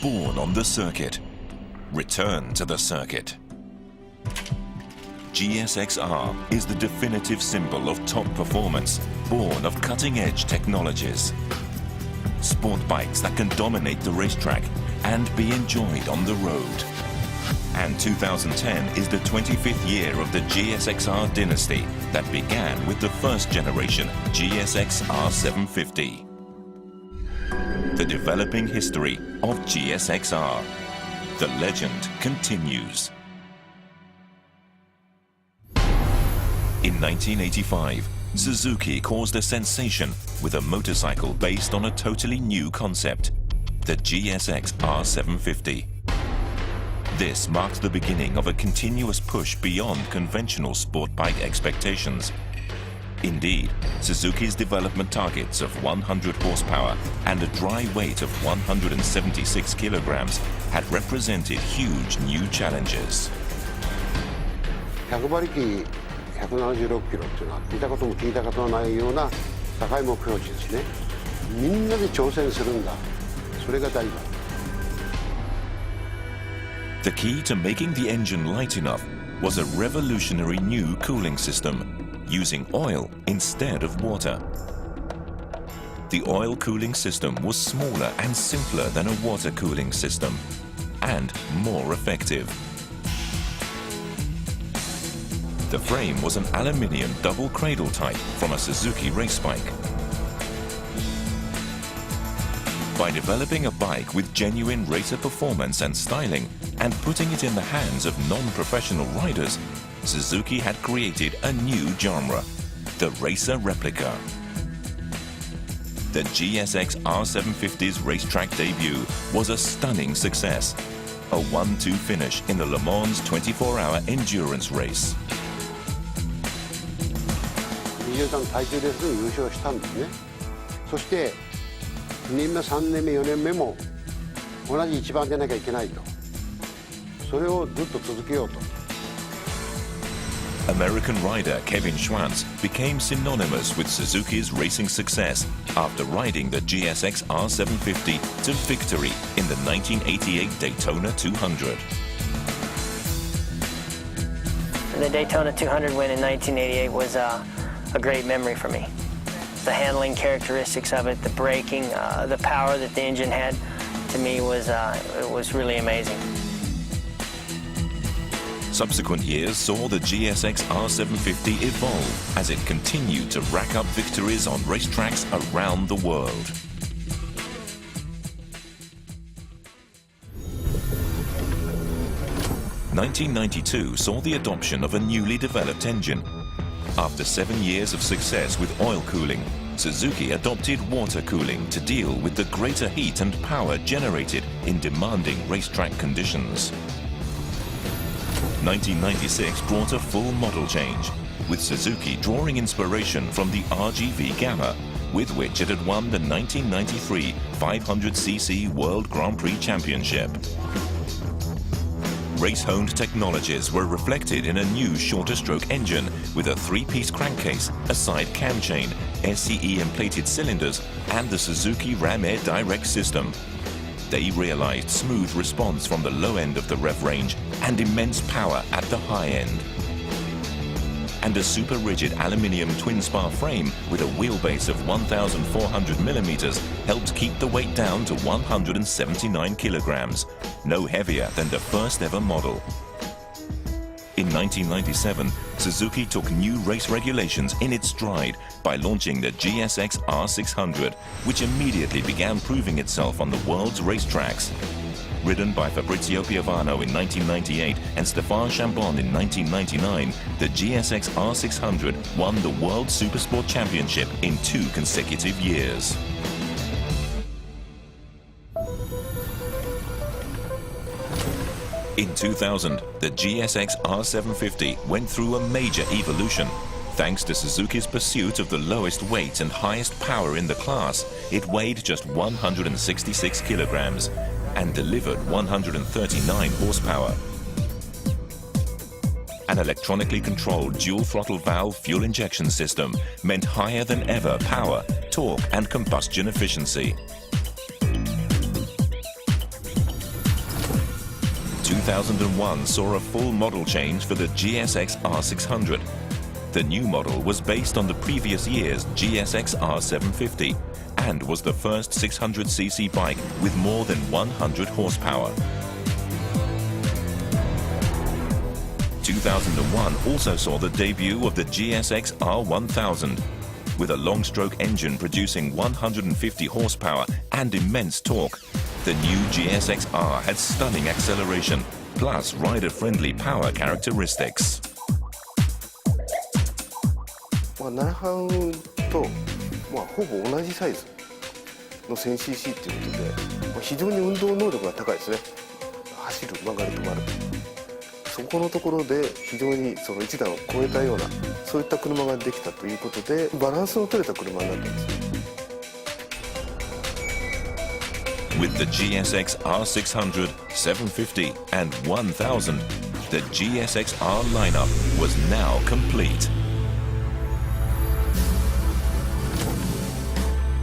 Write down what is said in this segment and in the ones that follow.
born on the circuit. Return to the circuit. GSX-R is the definitive symbol of top performance, born of cutting-edge technologies. Sport bikes that can dominate the racetrack and be enjoyed on the road. And 2010 is the 25th year of the GSX-R dynasty that began with the first generation GSX-R 750. The developing history of GSX-R. The legend continues. In 1985, Suzuki caused a sensation with a motorcycle based on a totally new concept, the GSX-R 750. This marked the beginning of a continuous push beyond conventional sport bike expectations. Indeed, Suzuki's development targets of 100 horsepower and a dry weight of 176 kilograms had represented huge new challenges. 100馬力176キロっていうのは見たことも聞いたことのないような高い目標値ですね。みんなで挑戦するんだ。それが大事だ。The key to making the engine light enough was a revolutionary new cooling system, using oil instead of water. The oil cooling system was smaller and simpler than a water cooling system, and more effective. The frame was an aluminium double cradle type from a Suzuki race bike. By developing a bike with genuine racer performance and styling and putting it in the hands of non-professional riders, Suzuki had created a new genre, the racer replica. The GSX-R 750's racetrack debut was a stunning success, a 1-2 finish in the Le Mans 24-hour endurance race. 23耐久レースで優勝したんですね。そして2年目3年目4年目も同じ一番出なきゃいけないと。それをずっと続けようと。American rider Kevin Schwantz became synonymous with Suzuki's racing success after riding the GSX-R 750 to victory in the 1988 Daytona 200. The Daytona 200 win in 1988 was a great memory for me. The handling characteristics of it, the braking, the power that the engine had, to me it was really amazing. Subsequent years saw the GSX-R 750 evolve as it continued to rack up victories on racetracks around the world. (1992) saw the adoption of a newly developed engine. After 7 years of success with oil cooling, Suzuki adopted water cooling to deal with the greater heat and power generated in demanding racetrack conditions. 1996 brought a full model change, with Suzuki drawing inspiration from the RGV Gamma, with which it had won the 1993 500cc World Grand Prix Championship. Race-honed technologies were reflected in a new shorter stroke engine with a 3-piece crankcase, a side cam chain, SCE-emplated cylinders, and the Suzuki Ram Air Direct system. They realized smooth response from the low end of the rev range and immense power at the high end. And a super rigid aluminium twin spar frame with a wheelbase of 1,400 millimeters helped keep the weight down to 179 kilograms, no heavier than the first ever model. In 1997, Suzuki took new race regulations in its stride by launching the GSX-R 600, which immediately began proving itself on the world's racetracks. Ridden by Fabrizio Piovano in 1998 and Stéphane Chambon in 1999, the GSX-R 600 won the World Supersport Championship in 2 consecutive years. In 2000, the GSX-R 750 went through a major evolution. Thanks to Suzuki's pursuit of the lowest weight and highest power in the class, it weighed just 166 kilograms and delivered 139 horsepower. An electronically controlled dual throttle valve fuel injection system meant higher than ever power, torque and combustion efficiency. 2001 saw a full model change for the GSX-R 600. The new model was based on the previous year's GSX-R 750 and was the first 600cc bike with more than 100 horsepower. 2001 also saw the debut of the GSX-R 1000. With a long-stroke engine producing 150 horsepower and immense torque, the new GSX-R had stunning acceleration, plus rider-friendly power characteristics. 7班と、ほぼ同じサイズの 1000cc ということで、非常に運動能力が高いですね。走る、曲がる、止まる。そこのところで非常にその一段を超えたような、そういった車ができたということで、バランスの取れた車になっています。With the GSX-R 600, 750 and 1000, the GSX-R lineup was now complete.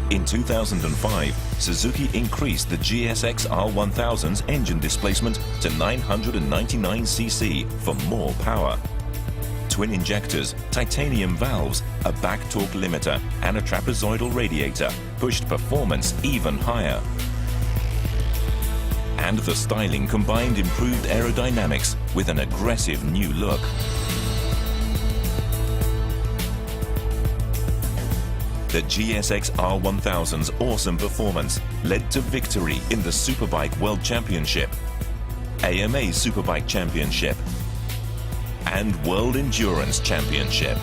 In 2005, Suzuki increased the GSX-R 1000's engine displacement to 999cc for more power. Twin injectors, titanium valves, a back torque limiter and a trapezoidal radiator pushed performance even higher. And the styling combined improved aerodynamics with an aggressive new look. The GSX-R 1000's awesome performance led to victory in the Superbike World Championship, AMA Superbike Championship, and World Endurance Championship.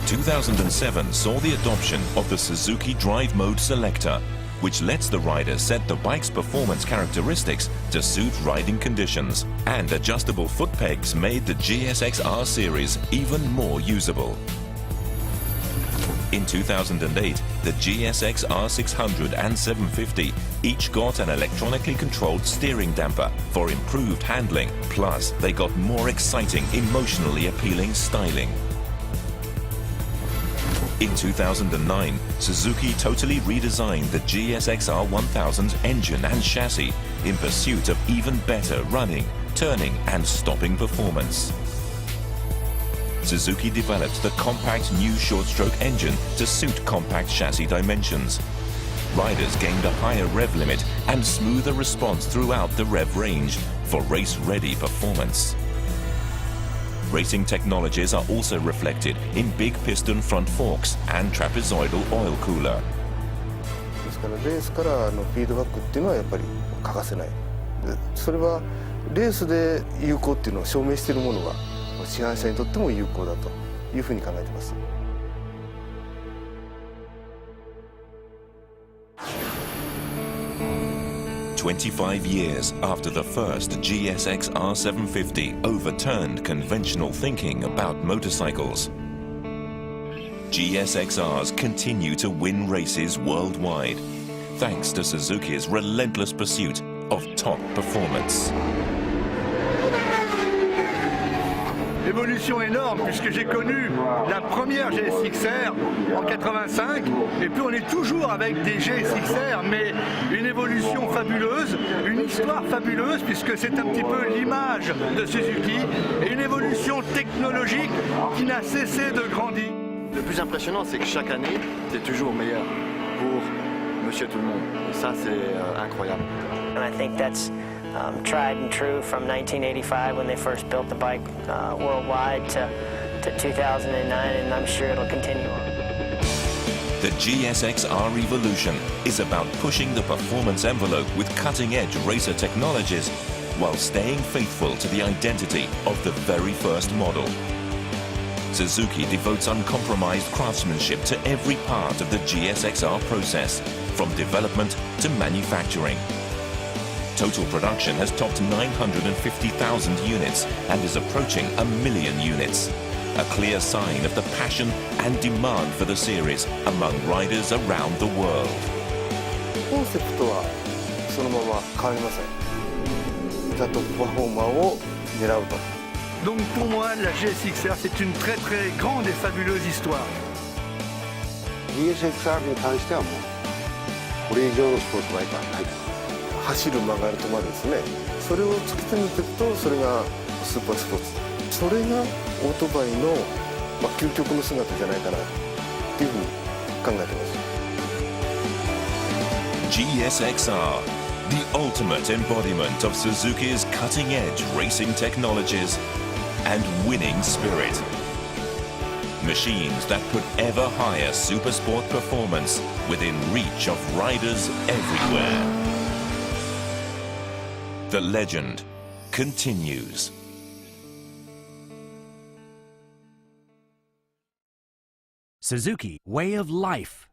In 2007 saw the adoption of the Suzuki Drive Mode Selector, which lets the rider set the bike's performance characteristics to suit riding conditions. And adjustable foot pegs made the GSX-R series even more usable. In 2008, the GSX-R 600 and 750 each got an electronically controlled steering damper for improved handling, plus they got more exciting, emotionally appealing styling. In 2009, Suzuki totally redesigned the GSX-R 1000's engine and chassis in pursuit of even better running, turning and stopping performance. Suzuki developed the compact new short-stroke engine to suit compact chassis dimensions. Riders gained a higher rev limit and smoother response throughout the rev range for race-ready performance. Racing technologies are also reflected in big piston front forks and trapezoidal oil cooler. ですからレースからのフィードバックっていうのはやっぱり欠かせない。でそれはレースで有効っていうのを証明しているものが市販車にとっても有効だというふうに考えています。25 years after the first GSX-R 750 overturned conventional thinking about motorcycles, GSX-Rs continue to win races worldwide, thanks to Suzuki's relentless pursuit of top performance. Évolution énorme puisque j'ai connu la première GSX-R en 85 et puis on est toujours avec des GSX-R, mais une évolution fabuleuse, une histoire fabuleuse puisque c'est un petit peu l'image de Suzuki et une évolution technologique qui n'a cessé de grandir. Le plus impressionnant, c'est que chaque année, c'est toujours meilleur pour Monsieur Tout-le-Monde. Et ça, c'est incroyable. And I think that's tried and true from 1985 when they first built the bike worldwide to 2009, and I'm sure it'll continue on. The GSX-R evolution is about pushing the performance envelope with cutting-edge racer technologies while staying faithful to the identity of the very first model. Suzuki devotes uncompromised craftsmanship to every part of the GSX-R process, from development to manufacturing. Total production has topped 950,000 units and is approaching 1 million units. A clear sign of the passion and demand for the series among riders around the world. コンセプトはそのまま変わりません。ザ・トップパフォーマーを狙うと。Donc pour moi, la GSX-R, c'est une très très grande et fabuleuse histoire. GSX-R に関してはもうこれ以上のスポーツバイクはない。走る曲がる止まるですね。それを突き詰めていくとそれがスーパースポーツ、それがオートバイの、究極の姿じゃないかなっていうふうに考えてます。 GSX-R, the ultimate embodiment of Suzuki's cutting-edge racing technologies and winning spirit. Machines that put ever higher supersport performance within reach of riders everywhere. The legend continues. Suzuki Way of Life.